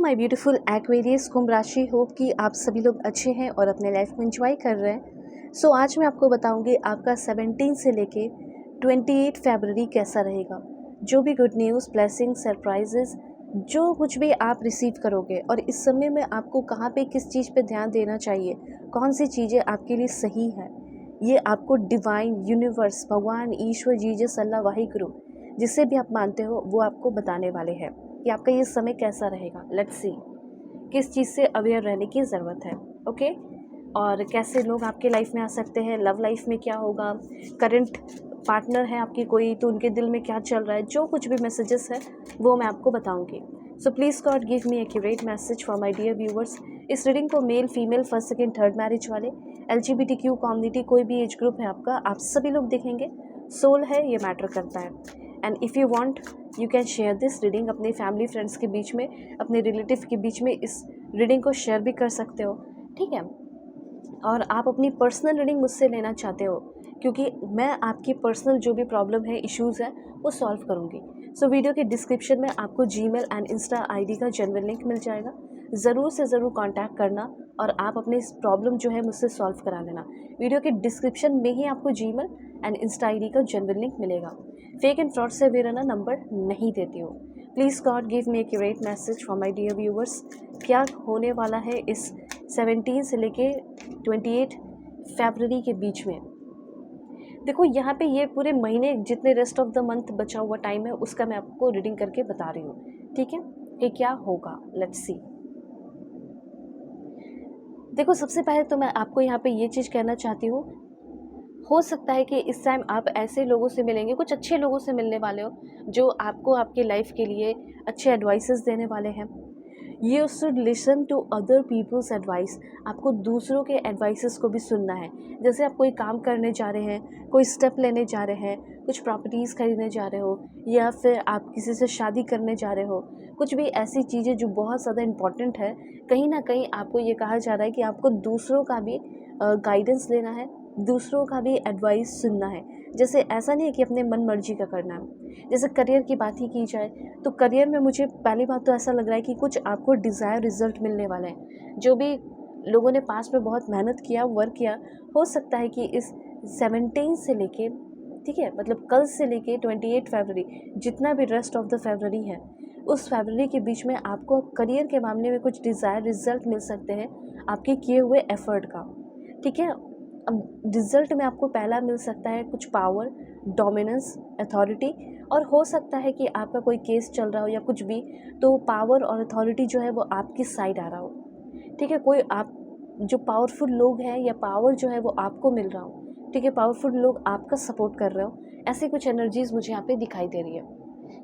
My beautiful Aquarius कुंभ राशि, hope कि आप सभी लोग अच्छे हैं और अपने लाइफ को एंजॉय कर रहे हैं। आज मैं आपको बताऊंगी आपका 17 से लेके 28 फरवरी कैसा रहेगा। जो भी गुड न्यूज़, ब्लेसिंग, सरप्राइजेस, जो कुछ भी आप रिसीव करोगे और इस समय में आपको कहाँ पे किस चीज़ पे ध्यान देना चाहिए, कौन सी चीज़ें आपके लिए सही है, ये आपको डिवाइन, यूनिवर्स, भगवान, ईश्वर, जीसस, अल्लाह, वाहिगुरु, जिसे भी आप मानते हो वो आपको बताने वाले हैं कि आपका ये समय कैसा रहेगा। लेट्स सी किस चीज़ से अवेयर रहने की ज़रूरत है। ओके, और कैसे लोग आपके लाइफ में आ सकते हैं, लव लाइफ में क्या होगा, करंट पार्टनर है आपकी कोई तो उनके दिल में क्या चल रहा है, जो कुछ भी मैसेजेस है वो मैं आपको बताऊंगी। So please God give me accurate message for my dear viewers. इस रीडिंग को male, female, first, second, third marriage वाले, LGBTQ कम्युनिटी, कोई भी एज ग्रुप है आपका, आप सभी लोग देखेंगे। सोल है, ये मैटर करता है। And if you want you can share this reading अपने फैमिली फ्रेंड्स के बीच में, अपने रिलेटिव के बीच में इस रीडिंग को शेयर भी कर सकते हो, ठीक है। और आप अपनी पर्सनल रीडिंग मुझसे लेना चाहते हो क्योंकि मैं आपकी पर्सनल जो भी प्रॉब्लम है, इश्यूज़ है, वो सॉल्व करूँगी। सो वीडियो के डिस्क्रिप्शन में आपको जीमेल एंड इंस्टा ID का जेन्युइन लिंक मिल जाएगा। ज़रूर से ज़रूर कांटेक्ट करना और आप अपनी इस प्रॉब्लम जो है मुझसे सॉल्व करा लेना। वीडियो के डिस्क्रिप्शन में ही आपको जीमेल एंड इंस्टा ID का जेन्युइन लिंक मिलेगा। फेक एंड फ्रॉड से मेरा नंबर नहीं देती हूँ। Please God give me accurate message for my dear viewers. क्या होने वाला है इस 17 से लेके 28 फरवरी के बीच में। देखो यहाँ पे ये पूरे महीने जितने रेस्ट ऑफ द मंथ बचा हुआ टाइम है उसका मैं आपको रीडिंग करके बता रही हूँ, ठीक है, कि क्या होगा। Let's see. देखो सबसे पहले तो मैं आपको यहाँ पे ये चीज़ कहना चाहती हूँ, हो सकता है कि इस टाइम आप ऐसे लोगों से मिलेंगे, कुछ अच्छे लोगों से मिलने वाले हो जो आपको आपके लाइफ के लिए अच्छे एडवाइसेस देने वाले हैं। You should listen to other people's advice. आपको दूसरों के एडवाइसेस को भी सुनना है। जैसे आप कोई काम करने जा रहे हैं, कोई स्टेप लेने जा रहे हैं, कुछ प्रॉपर्टीज़ खरीदने जा रहे हो, या फिर आप किसी से शादी करने जा रहे हो, कुछ भी ऐसी चीज़ें जो बहुत ज़्यादा इम्पॉर्टेंट है, कहीं ना कहीं आपको ये कहा जा रहा है कि आपको दूसरों का भी गाइडेंस लेना है, दूसरों का भी एडवाइस सुनना है। जैसे ऐसा नहीं है कि अपने मन मर्जी का करना है। जैसे करियर की बात ही की जाए तो करियर में मुझे पहली बात तो ऐसा लग रहा है कि कुछ आपको डिज़ायर रिजल्ट मिलने वाले हैं। जो भी लोगों ने पास में बहुत मेहनत किया, वर्क किया, हो सकता है कि इस 17 से लेके, ठीक है, मतलब कल से लेके 28 फरवरी, जितना भी रेस्ट ऑफ द फरवरी है, उस फरवरी के बीच में आपको करियर के मामले में कुछ डिज़ायर रिजल्ट मिल सकते हैं आपके किए हुए एफर्ट का, ठीक है। अब रिजल्ट में आपको पहला मिल सकता है कुछ पावर, डोमिनेंस, अथॉरिटी, और हो सकता है कि आपका कोई केस चल रहा हो या कुछ भी, तो पावर और अथॉरिटी जो है वो आपकी साइड आ रहा हो, ठीक है। कोई आप जो पावरफुल लोग हैं या पावर जो है वो आपको मिल रहा हो, ठीक है, पावरफुल लोग आपका सपोर्ट कर रहे हो, ऐसी कुछ एनर्जीज मुझे यहाँ पे दिखाई दे रही है,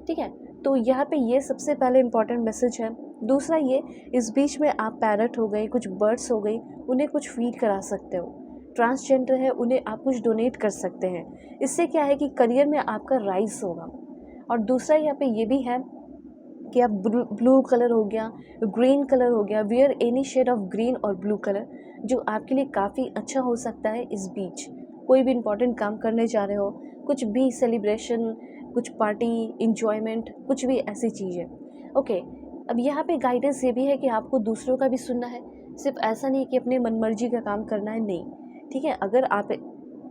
ठीक है। तो यहाँ पे ये सबसे पहले इम्पॉर्टेंट मैसेज है। दूसरा ये, इस बीच में आप पैरट हो गए, कुछ बर्ड्स हो गई, उन्हें कुछ फीड करा सकते हो। ट्रांसजेंडर है, उन्हें आप कुछ डोनेट कर सकते हैं। इससे क्या है कि करियर में आपका राइज होगा। और दूसरा यहाँ पे ये भी है कि आप ब्लू कलर हो गया, ग्रीन कलर हो गया, wear any shade of green और ब्लू कलर, जो आपके लिए काफ़ी अच्छा हो सकता है। इस बीच कोई भी इम्पोर्टेंट काम करने जा रहे हो, कुछ भी सेलिब्रेशन, कुछ पार्टी, इंजॉयमेंट, कुछ भी ऐसी चीज़ें, ओके। अब यहाँ पे गाइडेंस ये भी है कि आपको दूसरों का भी सुनना है, सिर्फ ऐसा नहीं कि अपने मनमर्जी का काम करना है, नहीं, ठीक है। अगर आप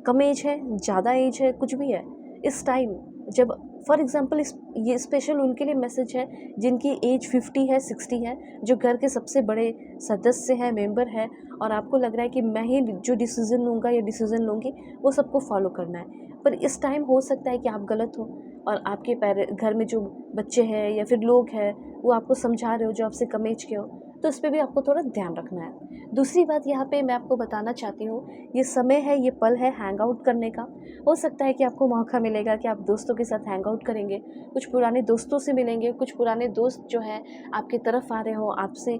कम एज है, ज़्यादा एज है, कुछ भी है, इस टाइम जब फॉर एग्ज़ाम्पल ये स्पेशल उनके लिए मैसेज है जिनकी एज 50 है, 60 है, जो घर के सबसे बड़े सदस्य हैं, मेंबर है, और आपको लग रहा है कि मैं ही जो डिसीज़न लूँगा या डिसीज़न लूँगी वो सबको फॉलो करना है। पर इस टाइम हो सकता है कि आप गलत हो और आपके घर में जो बच्चे हैं या फिर लोग हैं वो आपको समझा रहे हो जो आपसे कम एज के हो, तो इस पर भी आपको थोड़ा ध्यान रखना है। दूसरी बात यहाँ पे मैं आपको बताना चाहती हूँ, ये समय है, ये पल है हैंग आउट करने का। हो सकता है कि आपको मौका मिलेगा कि आप दोस्तों के साथ हैंग आउट करेंगे, कुछ पुराने दोस्तों से मिलेंगे, कुछ पुराने दोस्त जो है आपकी तरफ आ रहे हो, आपसे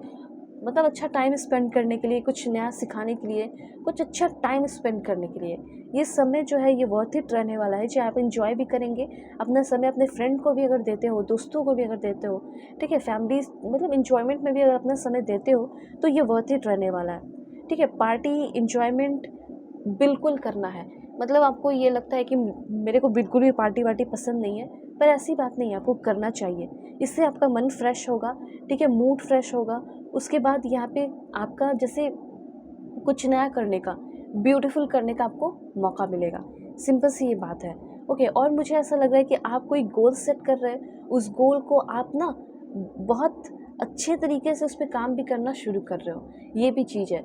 मतलब अच्छा टाइम स्पेंड करने के लिए, कुछ नया सिखाने के लिए, कुछ अच्छा टाइम स्पेंड करने के लिए। ये समय जो है ये वर्थ इट रहने वाला है, चाहे आप इंजॉय भी करेंगे अपना समय, अपने फ्रेंड को भी अगर देते हो, दोस्तों को भी अगर देते हो, ठीक है, फैमिली मतलब इंजॉयमेंट में भी अगर अपना समय देते हो तो ये वर्थ इट रहने वाला है, ठीक है। पार्टी, इंजॉयमेंट बिल्कुल करना है। मतलब आपको ये लगता है कि मेरे को बिल्कुल भी पार्टी वार्टी पसंद नहीं है, पर ऐसी बात नहीं है, आपको करना चाहिए। इससे आपका मन फ्रेश होगा, ठीक है, मूड फ्रेश होगा। उसके बाद यहाँ पे आपका जैसे कुछ नया करने का, ब्यूटीफुल करने का आपको मौका मिलेगा। सिंपल सी ये बात है। ओके, और मुझे ऐसा लग रहा है कि आप कोई गोल सेट कर रहे हैं, उस गोल को आप ना बहुत अच्छे तरीके से उस पर काम भी करना शुरू कर रहे हो, ये भी चीज़ है।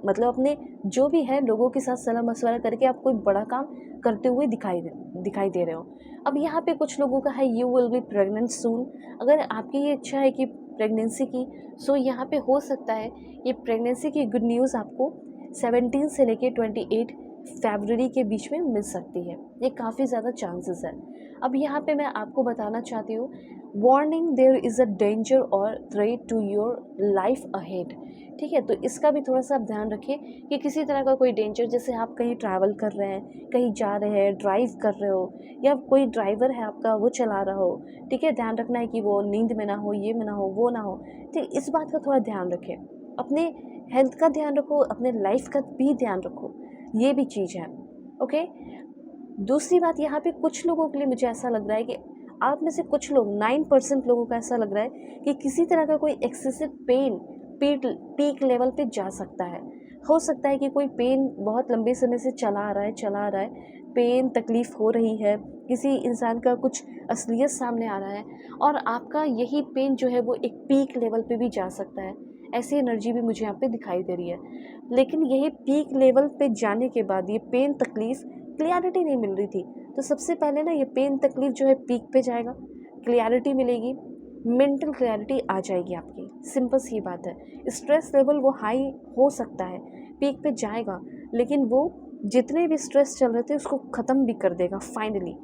मतलब अपने जो भी है लोगों के साथ सलाह मशवरा करके आप कोई बड़ा काम करते हुए दिखाई दे रहे हो। अब यहाँ पे कुछ लोगों का है यू विल बी प्रेग्नेंट सून। अगर आपकी ये इच्छा है कि प्रेगनेंसी की, सो यहाँ पे हो सकता है ये प्रेगनेंसी की गुड न्यूज़ आपको 17 से लेके 28 फरवरी के बीच में मिल सकती है। ये काफ़ी ज़्यादा चांसेस है। अब यहाँ पे मैं आपको बताना चाहती हूँ, warning, there is a danger और threat to your life ahead. ठीक है, तो इसका भी थोड़ा सा आप ध्यान रखिए कि किसी तरह का कोई डेंजर, जैसे आप कहीं ट्रैवल कर रहे हैं, कहीं जा रहे हैं, ड्राइव कर रहे हो, या कोई ड्राइवर है आपका वो चला रहा हो, ठीक है, ध्यान रखना है कि वो नींद में ना हो, ये में ना हो, वो ना हो। ठीक, इस बात का थोड़ा ध्यान रखें। अपने हेल्थ का ध्यान रखो, अपने लाइफ का भी ध्यान रखो, ये भी चीज़ है। ओके, दूसरी बात, यहाँ पे कुछ लोगों के लिए मुझे ऐसा लग रहा है कि आप में से कुछ लोग, 9% लोगों का ऐसा लग रहा है कि किसी तरह का कोई एक्सेसिव पेन पीक लेवल पे जा सकता है। हो सकता है कि कोई पेन बहुत लंबे समय से चला आ रहा है, पेन तकलीफ़ हो रही है, किसी इंसान का कुछ असलियत सामने आ रहा है, और आपका यही पेन जो है वो एक पीक लेवल पे भी जा सकता है। ऐसी एनर्जी भी मुझे यहाँ पे दिखाई दे रही है। लेकिन यही पीक लेवल पे जाने के बाद ये पेन तकलीफ़, क्लियरिटी नहीं मिल रही थी, तो सबसे पहले ना ये पेन तकलीफ़ जो है पीक पे जाएगा, क्लियरिटी मिलेगी, मेंटल क्लैरिटी आ जाएगी आपकी। सिंपल सी बात है। स्ट्रेस लेवल वो हाई हो सकता है, पीक पे जाएगा, लेकिन वो जितने भी स्ट्रेस चल रहे थे उसको ख़त्म भी कर देगा फाइनली।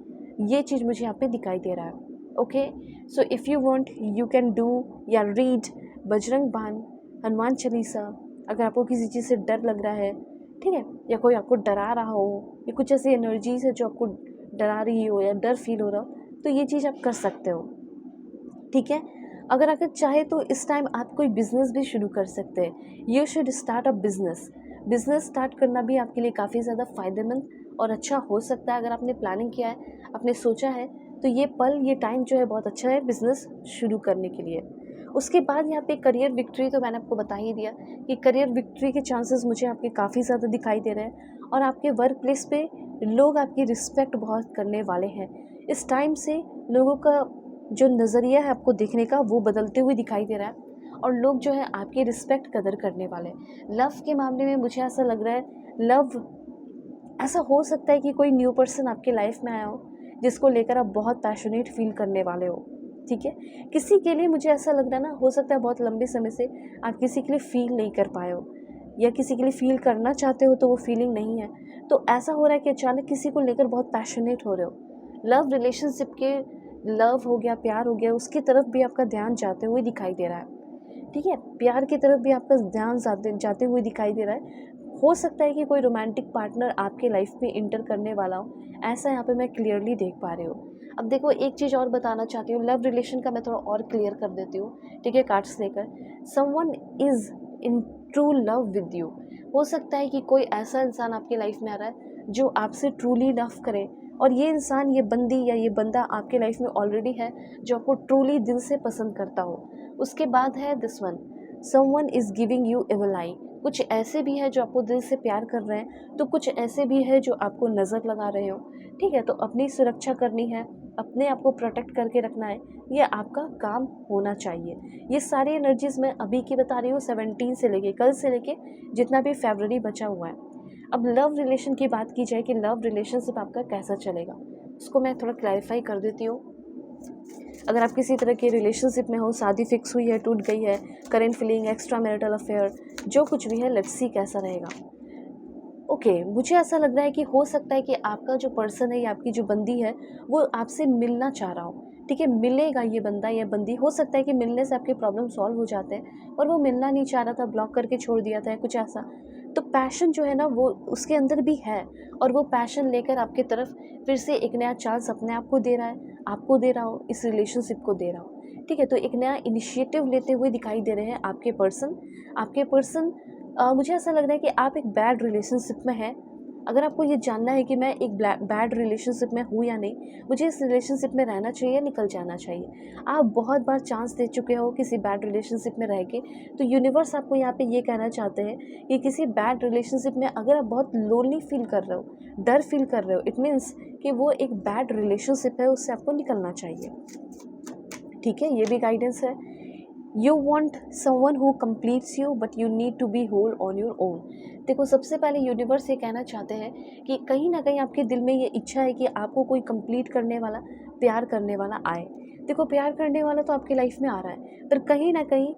ये चीज़ मुझे यहाँ पे दिखाई दे रहा है। Okay, so if you want you can do या रीड बजरंग बाण, हनुमान चालीसा। अगर आपको किसी चीज़ से डर लग रहा है, ठीक है, या कोई आपको डरा रहा हो, या कुछ ऐसी एनर्जीज है जो आपको डरा रही हो या डर फील हो रहा हो, तो ये चीज़ आप कर सकते हो। ठीक है, अगर चाहे तो इस टाइम आप कोई बिज़नेस भी शुरू कर सकते हैं। You should start a business start करना भी आपके लिए काफ़ी ज़्यादा फ़ायदेमंद और अच्छा हो सकता है। अगर आपने प्लानिंग किया है, आपने सोचा है, तो ये पल, ये टाइम जो है बहुत अच्छा है बिज़नेस शुरू करने के लिए। उसके बाद यहाँ पे करियर विक्ट्री, तो मैंने आपको बता ही दिया कि करियर विक्ट्री के चांसेस मुझे आपके काफ़ी ज़्यादा दिखाई दे रहे हैं, और आपके वर्क प्लेस पे लोग आपकी रिस्पेक्ट बहुत करने वाले हैं। इस टाइम से लोगों का जो नज़रिया है आपको देखने का वो बदलते हुए दिखाई दे रहा है, और लोग जो है आपकी रिस्पेक्ट कदर करने वाले हैं। लव के मामले में मुझे ऐसा लग रहा है, लव, ऐसा हो सकता है कि कोई न्यू पर्सन आपके लाइफ में आया हो जिसको लेकर आप बहुत पैशनेट फील करने वाले हो। ठीक है, किसी के लिए मुझे ऐसा लग रहा है ना, हो सकता है बहुत लंबे समय से आप किसी के लिए फील नहीं कर पाए हो, या किसी के लिए फील करना चाहते हो तो वो फीलिंग नहीं है। तो ऐसा हो रहा है कि अचानक किसी को लेकर बहुत पैशनेट हो रहे हो। लव रिलेशनशिप के, लव हो गया, प्यार हो गया, उसकी तरफ भी आपका ध्यान जाते हुए दिखाई दे रहा है। ठीक है, प्यार की तरफ भी आपका ध्यान जाते हुए दिखाई दे रहा है। हो सकता है कि कोई रोमांटिक पार्टनर आपके लाइफ में इंटर करने वाला हो, ऐसा यहाँ पे मैं क्लियरली देख पा रही हूँ। अब देखो, एक चीज़ और बताना चाहती हूँ, लव रिलेशन का मैं थोड़ा और क्लियर कर देती हूँ, ठीक है, कार्ड्स लेकर। Someone is in true love with you. हो सकता है कि कोई ऐसा इंसान आपकी लाइफ में आ रहा है जो आपसे ट्रूली लव करे, और ये इंसान, ये बंदी या ये बंदा आपके लाइफ में ऑलरेडी है जो आपको ट्रूली दिल से पसंद करता हो। उसके बाद है this one, someone is giving you evil eye. कुछ ऐसे भी है जो आपको दिल से प्यार कर रहे हैं, तो कुछ ऐसे भी है जो आपको नज़र लगा रहे हो। ठीक है, तो अपनी सुरक्षा करनी है, अपने आप को प्रोटेक्ट करके रखना है, ये आपका काम होना चाहिए। ये सारी एनर्जीज मैं अभी की बता रही हूँ, 17 से लेके, कल से लेके जितना भी फरवरी बचा हुआ है। अब लव रिलेशन की बात की जाए कि लव रिलेशनशिप आपका कैसा चलेगा, उसको मैं थोड़ा क्लैरिफाई कर देती हूँ। अगर आप किसी तरह के रिलेशनशिप में हो, शादी फिक्स हुई है, टूट गई है, current feeling, extra marital affair, जो कुछ भी है, लेट्स सी कैसा रहेगा। ओके, मुझे ऐसा लग रहा है कि हो सकता है कि आपका जो पर्सन है या आपकी जो बंदी है वो आपसे मिलना चाह रहा हो। ठीक है, मिलेगा ये बंदा या बंदी, हो सकता है कि मिलने से आपके प्रॉब्लम सॉल्व हो जाते हैं, और वो मिलना नहीं चाह रहा था, ब्लॉक करके छोड़ दिया था, कुछ ऐसा। तो पैशन जो है ना वो उसके अंदर भी है, और वो पैशन लेकर आपकी तरफ फिर से एक नया चांस अपने आप को दे रहा है, आपको दे रहा हो, इस रिलेशनशिप को दे रहा हो। ठीक है, तो एक नया इनिशिएटिव लेते हुए दिखाई दे रहे हैं आपके पर्सन। मुझे ऐसा लग रहा है कि आप एक बैड रिलेशनशिप में हैं, अगर आपको ये जानना है कि मैं एक बैड रिलेशनशिप में हूँ या नहीं, मुझे इस रिलेशनशिप में रहना चाहिए या निकल जाना चाहिए, आप बहुत बार चांस दे चुके हो किसी बैड रिलेशनशिप में रह के, तो यूनिवर्स आपको यहाँ पे ये कहना चाहते हैं कि किसी बैड रिलेशनशिप में अगर आप बहुत लोनली फील कर रहे हो, डर फील कर रहे हो, इट मीन्स कि वो एक बैड रिलेशनशिप है, उससे आपको निकलना चाहिए। ठीक है, ये भी गाइडेंस है। You want someone who completes you but you need to be whole on your own. देखो, सबसे पहले यूनिवर्स ये कहना चाहते हैं कि कहीं ना कहीं आपके दिल में ये इच्छा है कि आपको कोई कंप्लीट करने वाला, प्यार करने वाला आए। देखो, प्यार करने वाला तो आपकी लाइफ में आ रहा है, पर कहीं ना कहीं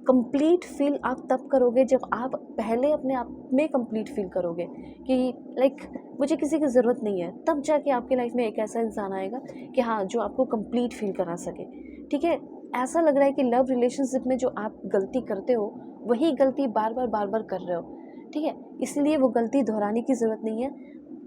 कंप्लीट फील आप तब करोगे जब आप पहले अपने आप में कंप्लीट फील करोगे कि लाइक मुझे किसी की ज़रूरत नहीं है, तब जाके आपकी लाइफ में एक ऐसा इंसान आएगा कि हाँ, जो आपको कंप्लीट फील करा सके। ठीक है, ऐसा लग रहा है कि लव रिलेशनशिप में जो आप गलती करते हो वही गलती बार बार कर रहे हो। ठीक है, इसलिए वो गलती दोहराने की ज़रूरत नहीं है।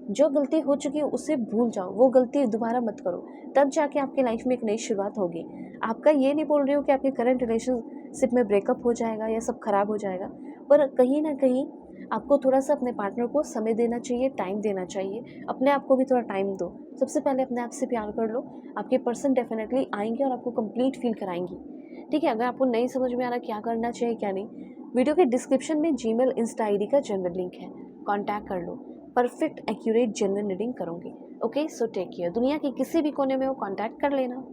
जो गलती हो चुकी है उसे भूल जाओ, वो गलती दोबारा मत करो, तब जाके आपकी लाइफ में एक नई शुरुआत होगी। आपका ये नहीं बोल रही हूँ कि आपके करंट रिलेशनशिप में ब्रेकअप हो जाएगा या सब खराब हो जाएगा, पर कहीं ना कहीं आपको थोड़ा सा अपने पार्टनर को समय देना चाहिए, टाइम देना चाहिए। अपने आप को भी थोड़ा टाइम दो। सबसे पहले अपने आप से प्यार कर लो, आपके पर्सन डेफिनेटली आएंगे और आपको कंप्लीट फील कराएंगी। ठीक है, अगर आपको नहीं समझ में आ रहा क्या करना चाहिए क्या नहीं, वीडियो के डिस्क्रिप्शन में जीमेल, इंस्टा आईडी का जनरल लिंक है, कॉन्टैक्ट कर लो। परफेक्ट एक्यूरेट जेन्युइन रीडिंग करूँगी। Okay, so take care. दुनिया के किसी भी कोने में हो, कॉन्टैक्ट कर लेना।